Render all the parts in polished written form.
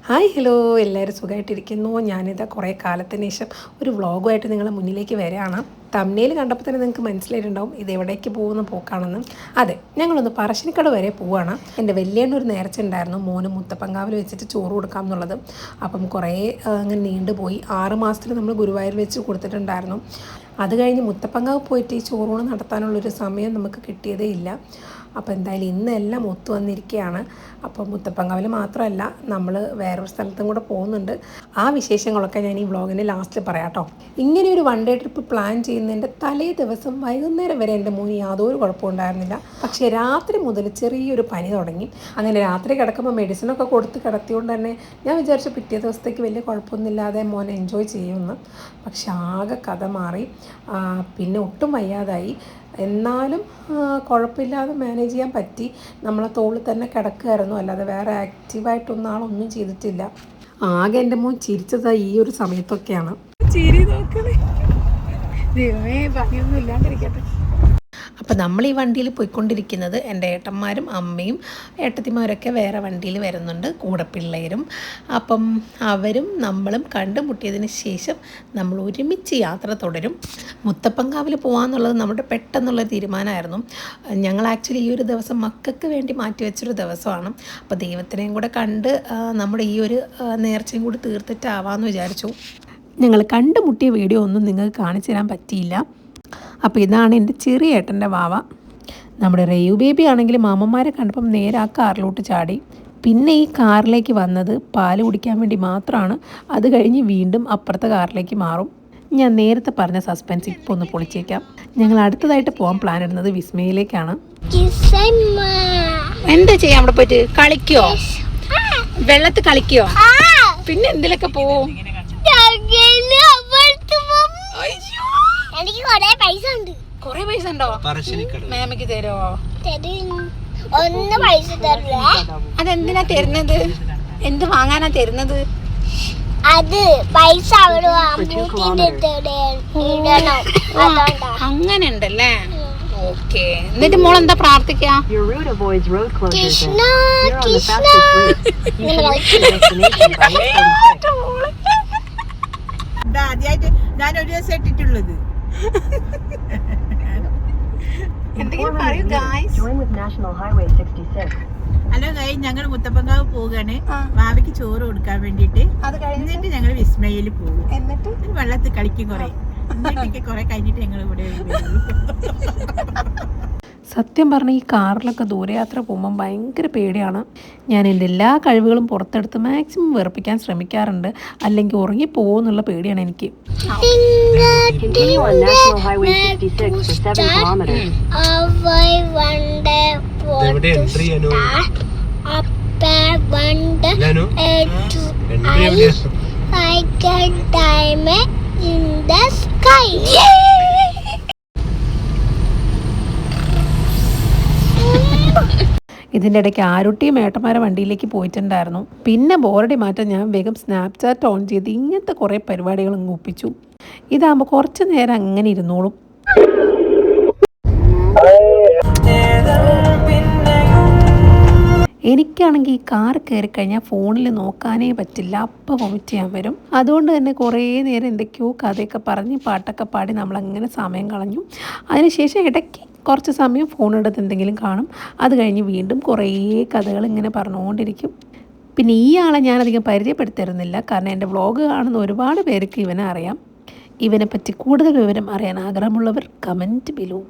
Hi hello, എല്ലാവരും സുഖമായിട്ടിരിക്കുന്നു. ഞാനിതാ കുറേ കാലത്തിന് ശേഷം ഒരു വ്ളോഗുമായിട്ട് നിങ്ങളുടെ മുന്നിലേക്ക് വരികയാണ്. തമ്മിൽ കണ്ടപ്പോൾ തന്നെ നിങ്ങൾക്ക് മനസ്സിലായിട്ടുണ്ടാവും ഇത് എവിടേക്ക് പോകുന്ന പോക്കാണെന്ന്. അതെ, ഞങ്ങളൊന്ന് പറശ്ശിനിക്കട വരെ പോവുകയാണ്. എൻ്റെ വലിയേണ്ണ ഒരു നേർച്ച ഉണ്ടായിരുന്നു മോന് മുത്തപ്പങ്കാവിൽ വെച്ചിട്ട് ചോറ് കൊടുക്കാം എന്നുള്ളത്. അപ്പം കുറേ അങ്ങനെ നീണ്ടുപോയി. 6 മാസത്തിൽ നമ്മൾ ഗുരുവായൂർ വെച്ച് കൊടുത്തിട്ടുണ്ടായിരുന്നു. അത് കഴിഞ്ഞ് മുത്തപ്പങ്കാവ് പോയിട്ട് ഈ ചോറൂണ് നടത്താനുള്ളൊരു സമയം നമുക്ക് കിട്ടിയതേ ഇല്ല. അപ്പോൾ എന്തായാലും ഇന്നെല്ലാം ഒത്തു വന്നിരിക്കുകയാണ്. അപ്പോൾ മുത്തപ്പങ്കാവിൽ മാത്രമല്ല, നമ്മൾ വേറൊരു സ്ഥലത്തും കൂടെ പോകുന്നുണ്ട്. ആ വിശേഷങ്ങളൊക്കെ ഞാൻ ഈ വ്ളോഗിൻ്റെ ലാസ്റ്റിൽ പറയാം കേട്ടോ. ഇങ്ങനെ ഒരു വൺ ഡേ ട്രിപ്പ് പ്ലാൻ ചെയ്യുന്നതിൻ്റെ തലേ ദിവസം വൈകുന്നേരം വരെ എൻ്റെ മോന് യാതൊരു കുഴപ്പമുണ്ടായിരുന്നില്ല. പക്ഷേ രാത്രി മുതൽ ചെറിയൊരു പനി തുടങ്ങി. അങ്ങനെ രാത്രി കിടക്കുമ്പോൾ മെഡിസിനൊക്കെ കൊടുത്ത് കിടത്തിയോണ്ട് തന്നെ ഞാൻ വിചാരിച്ചു പിറ്റേ ദിവസത്തേക്ക് വലിയ കുഴപ്പമൊന്നുമില്ലാതെ മോൻ എൻജോയ് ചെയ്യുമെന്ന്. പക്ഷെ ആകെ കഥ മാറി. പിന്നെ ഒട്ടും വയ്യാതായി. എന്നാലും കുഴപ്പമില്ലാതെ മാനേജ് ചെയ്യാൻ പറ്റി. നമ്മളെ തോളിൽ തന്നെ കിടക്കുകയായിരുന്നു, അല്ലാതെ വേറെ ആക്റ്റീവായിട്ടൊന്നും ആളൊന്നും ചെയ്തിട്ടില്ല. ആകെ എൻ്റെ മോൻ ചിരിച്ചത് ഈ ഒരു സമയത്തൊക്കെയാണ്. ചിരി നോക്കണേ, ദൈവമേ പണിയൊന്നും ഇല്ലാണ്ടിരിക്കട്ടെ. അപ്പോൾ നമ്മൾ ഈ വണ്ടിയിൽ പോയിക്കൊണ്ടിരിക്കുന്നത് എൻ്റെ ഏട്ടന്മാരും അമ്മയും ഏട്ടത്തിമാരൊക്കെ വേറെ വണ്ടിയിൽ വരുന്നുണ്ട്, കൂടെ പിള്ളേരും. അപ്പം അവരും നമ്മളും കണ്ടുമുട്ടിയതിന് ശേഷം നമ്മൾ ഒരുമിച്ച് യാത്ര തുടരും. മുത്തപ്പങ്കാവിൽ പോകാമെന്നുള്ളത് നമ്മുടെ പെട്ടെന്നുള്ള തീരുമാനമായിരുന്നു. ഞങ്ങൾ ആക്ച്വലി ഈ ഒരു ദിവസം മക്കൾക്ക് വേണ്ടി മാറ്റി വെച്ചൊരു ദിവസമാണ്. അപ്പോൾ ദൈവത്തിനെയും കൂടെ കണ്ട് നമ്മുടെ ഈ ഒരു നേർച്ചയും കൂടി തീർത്തിട്ടാവാമെന്ന് വിചാരിച്ചു. ഞങ്ങൾ കണ്ടുമുട്ടിയ വീഡിയോ ഒന്നും നിങ്ങൾക്ക് കാണിച്ചു തരാൻ പറ്റിയില്ല. അപ്പോൾ ഇതാണ് എൻ്റെ ചെറിയ ഏട്ടൻ്റെ വാവ. നമ്മുടെ റേയു ബേബി ആണെങ്കിൽ മാമന്മാരെ കണ്ടപ്പം നേരെ ആ കാറിലോട്ട് ചാടി. പിന്നെ ഈ കാറിലേക്ക് വന്നത് പാല് കുടിക്കാൻ വേണ്ടി മാത്രമാണ്. അത് കഴിഞ്ഞ് വീണ്ടും അപ്പുറത്തെ കാറിലേക്ക് മാറും. ഞാൻ നേരത്തെ പറഞ്ഞ സസ്പെൻസ് ഇപ്പോൾ ഒന്ന് പൊളിച്ചേക്കാം. ഞങ്ങൾ അടുത്തതായിട്ട് പോകാൻ പ്ലാൻ ഇടുന്നത് വിസ്മയിലേക്കാണ്. എന്താ ചെയ്യാം? അവിടെ പോയിട്ട് കളിക്കോ? വെള്ളത്തിൽ കളിക്കോ? പിന്നെ എന്തിലൊക്കെ പോവും? എനിക്ക് കൊറേ പൈസ ഉണ്ട്. കൊറേ പൈസ ഉണ്ടോ? മാമയ്ക്ക് തരോ? ഒന്ന് പൈസ തരില്ല. അതെന്തിനാ തരുന്നത്? എന്ത് വാങ്ങാനാ തരുന്നത്? അത് പൈസ അവിടെ അങ്ങനെ ഉണ്ടല്ലേ. ഓക്കെ, എന്നിട്ട് മോൾ എന്താ പ്രാർത്ഥിക്കാ? കൃഷ്ണ കൃഷ്ണ. ആദ്യമായിട്ട് ഞാൻ ഒരു ദിവസം ഇട്ടിട്ടുള്ളത്. ഹലോ ഗൈസ്, ഞങ്ങൾ മുത്തപ്പങ്കാവ് പോവുകയാണ് വാവയ്ക്ക് ചോറ് കൊടുക്കാൻ വേണ്ടിട്ട്. എന്നിട്ട് ഞങ്ങൾ വിസ്മയിൽ പോകും. എന്നിട്ട് വെള്ളത്തിൽ കളിക്കും കുറെ. എന്നിട്ടൊക്കെ കുറെ കഴിഞ്ഞിട്ട് ഞങ്ങൾ ഇവിടെ സത്യം പറഞ്ഞാൽ ഈ കാറിലൊക്കെ ദൂരയാത്ര പോകുമ്പം ഭയങ്കര പേടിയാണ്. ഞാൻ എൻ്റെ എല്ലാ കഴിവുകളും പുറത്തെടുത്ത് മാക്സിമം വെറുപ്പിക്കാൻ ശ്രമിക്കാറുണ്ട്, അല്ലെങ്കിൽ ഉറങ്ങിപ്പോകുമെന്നുള്ള പേടിയാണ് എനിക്ക്. ഇതിൻ്റെ ഇടയ്ക്ക് ആരുട്ടിയും ഏട്ടന്മാരെ വണ്ടിയിലേക്ക് പോയിട്ടുണ്ടായിരുന്നു. പിന്നെ ബോറടി മാറ്റാൻ ഞാൻ വേഗം സ്നാപ്ചാറ്റ് ഓൺ ചെയ്ത് ഇങ്ങനത്തെ കുറേ പരിപാടികൾ അങ്ങ് ഒപ്പിച്ചു. ഇതാകുമ്പോൾ കുറച്ച് നേരം അങ്ങനെ ഇരുന്നോളും. എനിക്കാണെങ്കിൽ ഈ കാർ കയറിക്കഴിഞ്ഞാൽ ഫോണിൽ നോക്കാനേ പറ്റില്ല, അപ്പം വോമിറ്റ് ചെയ്യാൻ വരും. അതുകൊണ്ട് തന്നെ കുറേ നേരം എന്തൊക്കെയോ കഥയൊക്കെ പറഞ്ഞ് പാട്ടൊക്കെ പാടി നമ്മളങ്ങനെ സമയം കളഞ്ഞു. അതിനുശേഷം ഇടയ്ക്ക് കുറച്ച് സമയം ഫോണെടുത്ത് എന്തെങ്കിലും കാണും. അത് കഴിഞ്ഞ് വീണ്ടും കുറേ കഥകൾ ഇങ്ങനെ പറഞ്ഞുകൊണ്ടിരിക്കും. പിന്നെ ഈ ആളെ ഞാനധികം പരിചയപ്പെടുത്തരുന്നില്ല, കാരണം എൻ്റെ വ്ളോഗ് കാണുന്ന ഒരുപാട് പേർക്ക് ഇവനെ അറിയാം. ഇവനെപ്പറ്റി കൂടുതൽ വിവരം അറിയാൻ ആഗ്രഹമുള്ളവർ കമൻറ്റ് ബിലോ.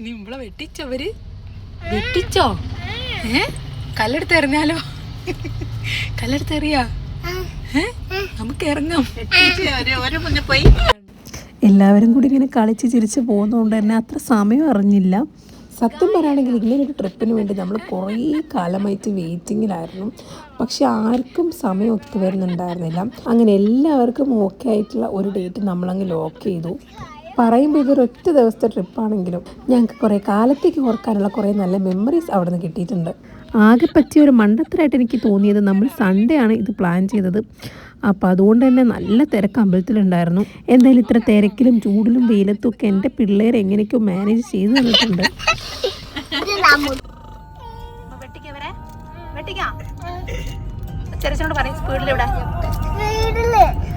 നിങ്ങളെ വെട്ടിച്ചവര് വെട്ടിച്ചോ? കല്ലെടുത്ത് എറിഞ്ഞാലോ? കല്ലെടുത്ത് എറിയാ? നമുക്ക് ഇറങ്ങാം. എല്ലാവരും കൂടി ഇങ്ങനെ കളിച്ച് ചിരിച്ച് പോകുന്നതുകൊണ്ട് തന്നെ അത്ര സമയം അറിഞ്ഞില്ല. സത്യം പറയുകയാണെങ്കിൽ ഇങ്ങനൊരു ട്രിപ്പിന് വേണ്ടി നമ്മൾ കുറേ കാലമായിട്ട് വെയിറ്റിങ്ങിലായിരുന്നു. പക്ഷെ ആർക്കും സമയം ഒത്തു വരുന്നുണ്ടായിരുന്നില്ല. അങ്ങനെ എല്ലാവർക്കും ഓക്കെ ആയിട്ടുള്ള ഒരു ഡേറ്റ് നമ്മളങ്ങ് ലോക്ക് ചെയ്തു. പറയുമ്പോൾ ഇതൊരൊറ്റ ദിവസത്തെ ട്രിപ്പാണെങ്കിലും ഞങ്ങൾക്ക് കുറേ കാലത്തേക്ക് ഓർക്കാനുള്ള കുറേ നല്ല മെമ്മറീസ് അവിടെ നിന്ന് കിട്ടിയിട്ടുണ്ട്. ആകെ പറ്റിയ ഒരു മണ്ടത്തരായിട്ട് എനിക്ക് തോന്നിയത് നമ്മൾ സൺഡേ ആണ് ഇത് പ്ലാൻ ചെയ്തത്. അപ്പോൾ അതുകൊണ്ട് തന്നെ നല്ല തിരക്ക് അമ്പലത്തിലുണ്ടായിരുന്നു. എന്തായാലും ഇത്ര തിരക്കിലും ചൂടിലും വെയിലത്തും ഒക്കെ എൻ്റെ പിള്ളേരെ എങ്ങനെയൊക്കെയോ മാനേജ് ചെയ്ത് തന്നിട്ടുണ്ട്. വെട്ടിക്കവരെ വെട്ടിക്കാം. ചെറിയനോട് പറയും സ്പീഡിൽ ഇവിടെ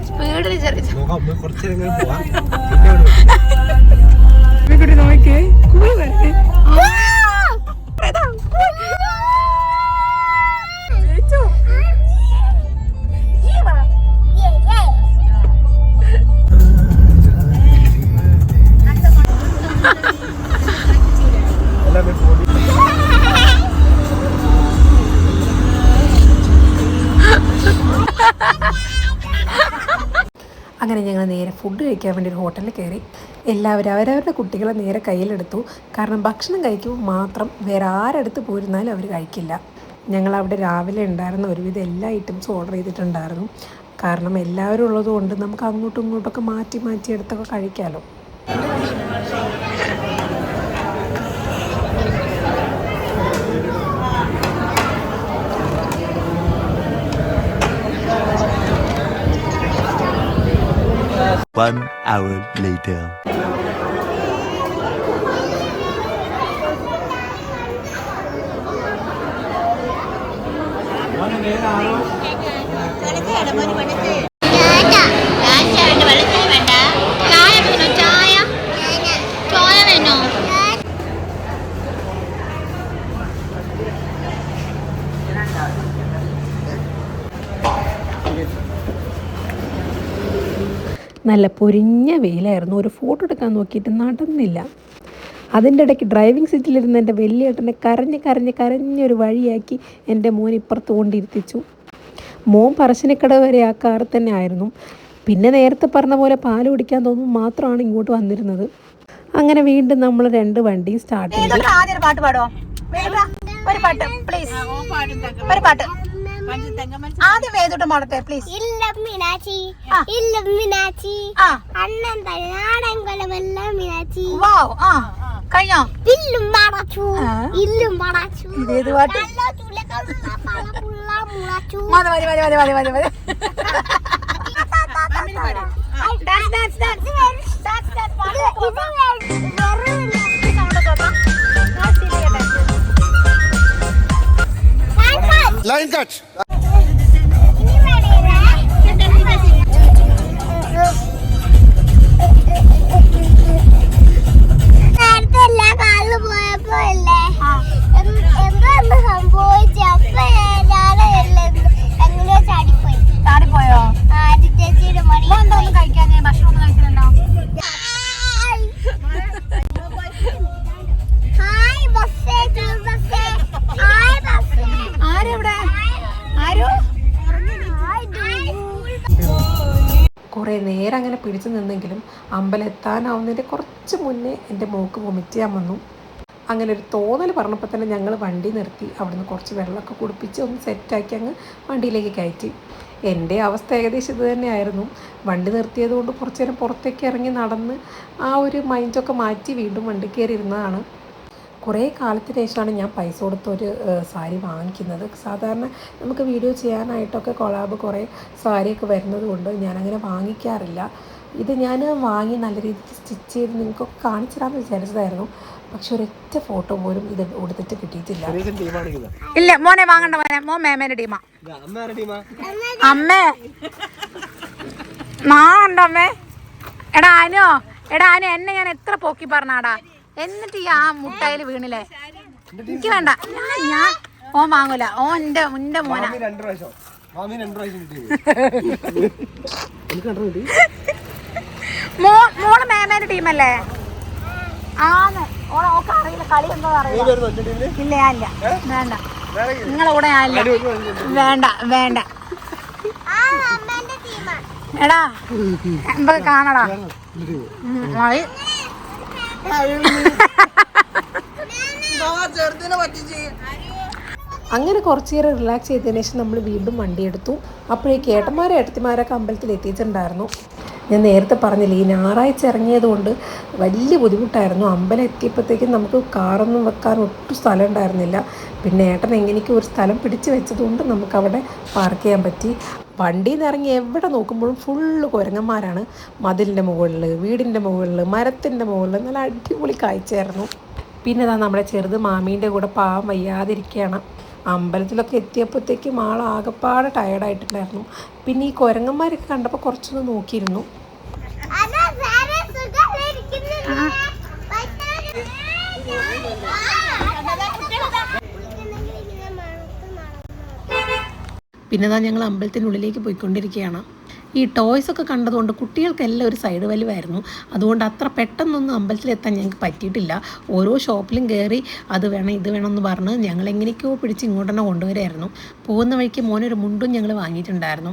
സ്പീഡിൽ ചെറിയ നോക്കേ അങ്ങനെ ഞങ്ങൾ നേരെ ഫുഡ് കഴിക്കാൻ വേണ്ടി ഒരു ഹോട്ടലിൽ കയറി. എല്ലാവരും അവരവരുടെ കുട്ടികളെ നേരെ കയ്യിലെടുത്തു. കാരണം ഭക്ഷണം കഴിക്കുമ്പോൾ മാത്രം വേറെ ആരെടുത്ത് പോയിരുന്നാലും അവർ കഴിക്കില്ല. ഞങ്ങളവിടെ രാവിലെ ഉണ്ടായിരുന്ന ഒരുവിധം എല്ലാ ഐറ്റംസും ഓർഡർ ചെയ്തിട്ടുണ്ടായിരുന്നു. കാരണം എല്ലാവരും ഉള്ളതുകൊണ്ട് നമുക്ക് അങ്ങോട്ടും ഇങ്ങോട്ടൊക്കെ മാറ്റി മാറ്റി എടുത്തൊക്കെ കഴിക്കാമല്ലോ. One hour later. നല്ല പൊരിഞ്ഞ വെയിലായിരുന്നു. ഒരു ഫോട്ടോ എടുക്കാൻ നോക്കിയിട്ട് നടന്നില്ല. അതിൻ്റെ ഇടയ്ക്ക് ഡ്രൈവിംഗ് സീറ്റിലിരുന്ന് എൻ്റെ വലിയേട്ടനെ കരഞ്ഞൊരു വഴിയാക്കി എൻ്റെ മോൻ ഇപ്പുറത്ത് കൊണ്ടിരുത്തിച്ചു. മോൻ പറശ്ശിനിക്കട വരെ ആ കാറിൽ തന്നെ ആയിരുന്നു. പിന്നെ നേരത്തെ പറഞ്ഞ പോലെ പാല് കുടിക്കാൻ തോന്നുമ്പോൾ മാത്രമാണ് ഇങ്ങോട്ട് വന്നിരുന്നത്. അങ്ങനെ വീണ്ടും നമ്മൾ 2 വണ്ടിയും സ്റ്റാർട്ട് ചെയ്തു. ആദ്യം ഏതോട്ട് മാടട്ടെ പ്ലീസ്. ഇല്ല മീനാച്ചി അണ്ണൻ നാടൻ കൊലമെല്ലാം മീനാച്ചി. കഴിഞ്ഞോ? ഇല്ലും മടച്ചു ഇല്ലും മടച്ചു. ഇതേത് പാട്ട്? Line cut. ചാടിപ്പോയോ? ഒന്നും കഴിക്കാൻ ഭക്ഷണം ഒന്നും കഴിക്കുന്നുണ്ടോ? ആരെവിടെ? ആരോ കുറേ നേരം അങ്ങനെ പിടിച്ചു നിന്നെങ്കിലും അമ്പലം എത്താനാവുന്നതിൻ്റെ കുറച്ച് മുന്നേ എൻ്റെ മോക്ക് വൊമിറ്റ് ചെയ്യാൻ വന്നു. അങ്ങനെ ഒരു തോന്നൽ പറഞ്ഞപ്പോൾ തന്നെ ഞങ്ങൾ വണ്ടി നിർത്തി. അവിടുന്ന് കുറച്ച് വെള്ളമൊക്കെ കുടിപ്പിച്ച് ഒന്ന് സെറ്റാക്കി അങ്ങ് വണ്ടിയിലേക്ക് കയറ്റി. എൻ്റെ അവസ്ഥ ഏകദേശം ഇത് തന്നെയായിരുന്നു. വണ്ടി നിർത്തിയത് കൊണ്ട് കുറച്ച് നേരം പുറത്തേക്ക് ഇറങ്ങി നടന്ന് ആ ഒരു മൈൻഡൊക്കെ മാറ്റി വീണ്ടും വണ്ടി കയറി ഇരുന്നതാണ്. കുറേ കാലത്തിന് ശേഷമാണ് ഞാൻ പൈസ കൊടുത്തൊരു സാരി വാങ്ങിക്കുന്നത്. സാധാരണ നമുക്ക് വീഡിയോ ചെയ്യാനായിട്ടൊക്കെ കൊളാബ് കുറേ സാരിയൊക്കെ വരുന്നത് കൊണ്ട് ഞാനങ്ങനെ വാങ്ങിക്കാറില്ല. ഇത് ഞാൻ വാങ്ങി നല്ല രീതിക്ക് സ്റ്റിച്ച് ചെയ്ത് നിങ്ങൾക്കൊക്കെ കാണിച്ചു തരാമെന്ന് വിചാരിച്ചതായിരുന്നു. പക്ഷെ ഒരൊറ്റ ഫോട്ടോ പോലും ഇത് കൊടുത്തിട്ട് കിട്ടിയിട്ടില്ല. ഇല്ല മോനെ വാങ്ങണ്ട മോനെ. മോൻ മേമേന്റെ ടീമാ. അമ്മേ നാണ്ടോ അമ്മേ? എടാ അനു എന്നെ ഞാൻ എത്ര പോക്കി പറഞ്ഞാടാ, എന്നിട്ട് ഈ ആ മുട്ടായിൽ വീണില്ലേ? എനിക്ക് വേണ്ട, ഞാൻ ഓൻ വാങ്ങൂല. ഓൻ എന്റെ മോനാ. മോള് മേമേന്റെ ടീമല്ലേ? ആന്ന്. ഓക്കെ അറിയില്ല, കളി എന്തോ അറിയില്ല. ഇല്ല ഞാനില്ല, വേണ്ട. നിങ്ങളെ കൂടെ ഞാനില്ല, വേണ്ട. എടാ എന്തൊക്കെ കാണടാ. അങ്ങനെ കുറച്ച് നേരം റിലാക്സ് ചെയ്തതിന് ശേഷം നമ്മൾ വീണ്ടും വണ്ടിയെടുത്തു. അപ്പോഴേക്ക് ഏട്ടന്മാരും ഏട്ടത്തിമാരൊക്കെ അമ്പലത്തിൽ എത്തിയിട്ടുണ്ടായിരുന്നു. ഞാൻ നേരത്തെ പറഞ്ഞില്ലേ, ഈ ഞായറാഴ്ച ഇറങ്ങിയതുകൊണ്ട് വലിയ ബുദ്ധിമുട്ടായിരുന്നു. അമ്പലം എത്തിയപ്പോഴത്തേക്കും നമുക്ക് കാറൊന്നും വെക്കാൻ ഒട്ടും സ്ഥലം ഉണ്ടായിരുന്നില്ല. പിന്നെ ഏട്ടൻ എങ്ങനെയൊക്കെ ഒരു സ്ഥലം പിടിച്ച് വെച്ചതുകൊണ്ട് നമുക്കവിടെ പാർക്ക് ചെയ്യാൻ പറ്റി. വണ്ടിയിൽ നിന്ന് ഇറങ്ങി എവിടെ നോക്കുമ്പോഴും ഫുള്ള് കുരങ്ങന്മാരാണ്. മതിലിൻ്റെ മുകളിൽ, വീടിൻ്റെ മുകളിൽ, മരത്തിൻ്റെ മുകളിൽ നല്ല അടിപൊളി കാഴ്ചയായിരുന്നു. പിന്നെ ഇതാ നമ്മുടെ ചെറുത് മാമീൻ്റെ കൂടെ പാവം വയ്യാതിരിക്കുകയാണ്. അമ്പലത്തിലൊക്കെ എത്തിയപ്പോഴത്തേക്കും ആകെപ്പാടെ ടയേർഡായിട്ടുണ്ടായിരുന്നു. പിന്നെ ഈ കുരങ്ങന്മാരൊക്കെ കണ്ടപ്പോൾ കുറച്ചൊന്ന് നോക്കിയിരുന്നു. പിന്നെ ഇതാ ഞങ്ങൾ അമ്പലത്തിനുള്ളിലേക്ക് പോയിക്കൊണ്ടിരിക്കുകയാണ്. ഈ ടോയ്സൊക്കെ കണ്ടതുകൊണ്ട് കുട്ടികൾക്കെല്ലാം ഒരു സൈഡ് വലിവായിരുന്നു. അതുകൊണ്ട് അത്ര പെട്ടെന്നൊന്നും അമ്പലത്തിലെത്താൻ ഞങ്ങൾക്ക് പറ്റിയിട്ടില്ല. ഓരോ ഷോപ്പിലും കയറി അത് വേണം ഇത് വേണം എന്ന് പറഞ്ഞ് ഞങ്ങളെങ്ങനെയൊക്കെയോ പിടിച്ച് ഇങ്ങോട്ട് തന്നെ കൊണ്ടുവരായിരുന്നു. പോകുന്ന വഴിക്ക് മോനൊരു മുണ്ടും ഞങ്ങൾ വാങ്ങിയിട്ടുണ്ടായിരുന്നു.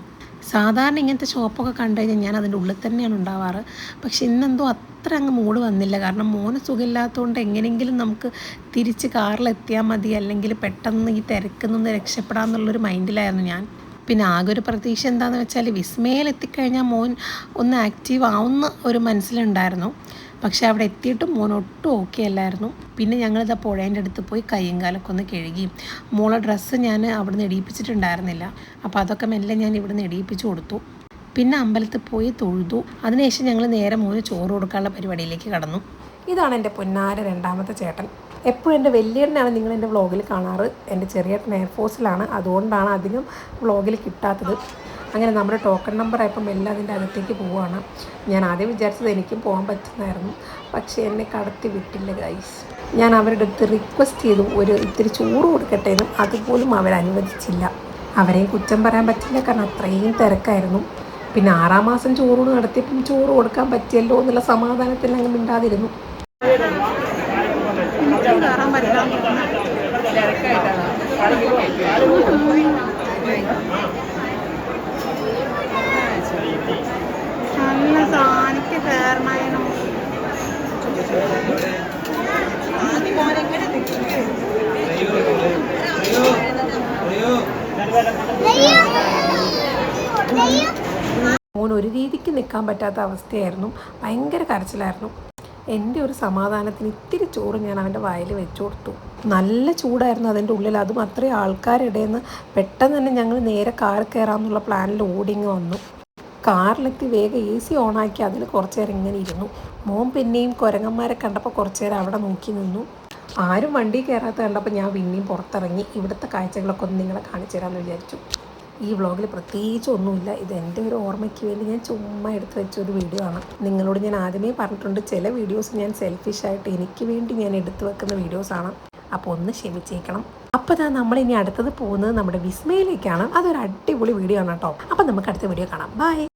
സാധാരണ ഇങ്ങനത്തെ ഷോപ്പൊക്കെ കണ്ടു കഴിഞ്ഞാൽ ഞാൻ അതിൻ്റെ ഉള്ളിൽ തന്നെയാണ് ഉണ്ടാവാറ്. പക്ഷെ ഇന്നെന്തോ അത്ര അങ്ങ് മൂഡ് വന്നില്ല. കാരണം മോന് സുഖമില്ലാത്തതുകൊണ്ട് എങ്ങനെയെങ്കിലും നമുക്ക് തിരിച്ച് കാറിലെത്തിയാൽ മതി, അല്ലെങ്കിൽ പെട്ടെന്ന് ഈ തിരക്കിൽ നിന്ന് രക്ഷപ്പെടാമെന്നുള്ളൊരു മൈൻഡിലായിരുന്നു ഞാൻ. പിന്നെ ആകെ ഒരു പ്രതീക്ഷ എന്താണെന്ന് വെച്ചാൽ വിസ്മയിൽ എത്തിക്കഴിഞ്ഞാൽ മോൻ ഒന്ന് ആക്റ്റീവ് ആവുന്ന ഒരു മനസ്സിലുണ്ടായിരുന്നു. പക്ഷെ അവിടെ എത്തിയിട്ടും മോൻ ഒട്ടും ഓക്കെ അല്ലായിരുന്നു. പിന്നെ ഞങ്ങളിതാ പുഴേൻ്റെ അടുത്ത് പോയി കയ്യും കാലൊക്കെ ഒന്ന് കഴുകിയും മോളെ ഡ്രസ്സ് ഞാൻ അവിടെ നിന്ന് ഇടിയിപ്പിച്ചിട്ടുണ്ടായിരുന്നില്ല. അപ്പോൾ അതൊക്കെ മെല്ലെ ഞാൻ ഇവിടെ നിന്ന് ഇടിയിപ്പിച്ച് കൊടുത്തു. പിന്നെ അമ്പലത്തിൽ പോയി തൊഴുതു. അതിനുശേഷം ഞങ്ങൾ നേരെ മോന് ചോറ് കൊടുക്കാനുള്ള പരിപാടിയിലേക്ക് കടന്നു. ഇതാണ് എൻ്റെ പൊന്നാര രണ്ടാമത്തെ ചേട്ടൻ. എപ്പോഴും എൻ്റെ വലിയേട്ടനാണ് നിങ്ങൾ എൻ്റെ വ്ളോഗിൽ കാണാറ്. എൻ്റെ ചെറിയേട്ടൻ എയർഫോഴ്സിലാണ്, അതുകൊണ്ടാണ് അധികം വ്ളോഗിൽ കിട്ടാത്തത്. അങ്ങനെ നമ്മുടെ ടോക്കൺ നമ്പർ ആയപ്പം എല്ലാം അതിൻ്റെ അകത്തേക്ക് പോവുകയാണ്. ഞാൻ ആദ്യം വിചാരിച്ചത് എനിക്കും പോകാൻ പറ്റുന്നതായിരുന്നു, പക്ഷേ എന്നെ കടത്തി വിട്ടില്ല ഗൈസ്. ഞാൻ അവരുടെ അടുത്ത് റിക്വസ്റ്റ് ചെയ്തു ഇത്തിരി ചോറ് കൊടുക്കട്ടെ എന്നും, അതുപോലും അവരനുവദിച്ചില്ല. അവരെയും കുറ്റം പറയാൻ പറ്റില്ല, കാരണം അത്രയും തിരക്കായിരുന്നു. പിന്നെ 6-ാം മാസം ചോറൂട് നടത്തിയപ്പം ചോറ് കൊടുക്കാൻ പറ്റിയല്ലോ എന്നുള്ള സമാധാനത്തിൽ അങ്ങ് മിണ്ടാതിരുന്നു. നല്ല സാനിക്ക് കയറണോ മോൻ ഒരു രീതിക്ക് നിൽക്കാൻ പറ്റാത്ത അവസ്ഥയായിരുന്നു. ഭയങ്കര കരച്ചിലായിരുന്നു. എൻ്റെ ഒരു സമാധാനത്തിന് ഇത്തിരി ചോറ് ഞാൻ അവൻ്റെ വായിൽ വെച്ചു കൊടുത്തു. നല്ല ചൂടായിരുന്നു അതിൻ്റെ ഉള്ളിൽ. അതും അത്രയും ആൾക്കാരിടയിൽ പെട്ടെന്ന് തന്നെ ഞങ്ങൾ നേരെ കാർ കയറാമെന്നുള്ള പ്ലാനിൽ ഓടിങ്ങ് വന്നു. കാറിലെത്തി വേഗം AC ഓണാക്കി അതിൽ കുറച്ച് നേരം ഇങ്ങനെ ഇരുന്നു. മോൻ പിന്നെയും കുരങ്ങന്മാരെ കണ്ടപ്പോൾ കുറച്ച് നേരം അവിടെ നോക്കി നിന്നു. ആരും വണ്ടി കയറാത്ത കണ്ടപ്പോൾ ഞാൻ പിന്നെയും പുറത്തിറങ്ങി ഇവിടുത്തെ കാഴ്ചകളൊക്കെ ഒന്ന് നിങ്ങളെ കാണിച്ചു തരാമെന്ന് വിചാരിച്ചു. ഈ വ്ളോഗിൽ പ്രത്യേകിച്ച് ഒന്നുമില്ല. ഇത് എൻ്റെ ഒരു ഓർമ്മയ്ക്ക് വേണ്ടി ഞാൻ ചുമ്മാ എടുത്ത് വെച്ചൊരു വീഡിയോ ആണ്. നിങ്ങളോട് ഞാൻ ആദ്യമേ പറഞ്ഞിട്ടുണ്ട്, ചില വീഡിയോസ് ഞാൻ സെൽഫിഷായിട്ട് എനിക്ക് വേണ്ടി ഞാൻ എടുത്തു വെക്കുന്ന വീഡിയോസാണ്. അപ്പോൾ ഒന്ന് ക്ഷമിച്ചേക്കണം. അപ്പോൾ ഇതാ നമ്മളിനി അടുത്തത് പോകുന്നത് നമ്മുടെ വിസ്മയിലേക്കാണ്. അതൊരു അടിപൊളി വീഡിയോ ആണ് കേട്ടോ. അപ്പോൾ നമുക്ക് അടുത്ത വീഡിയോ കാണാം. ബൈ.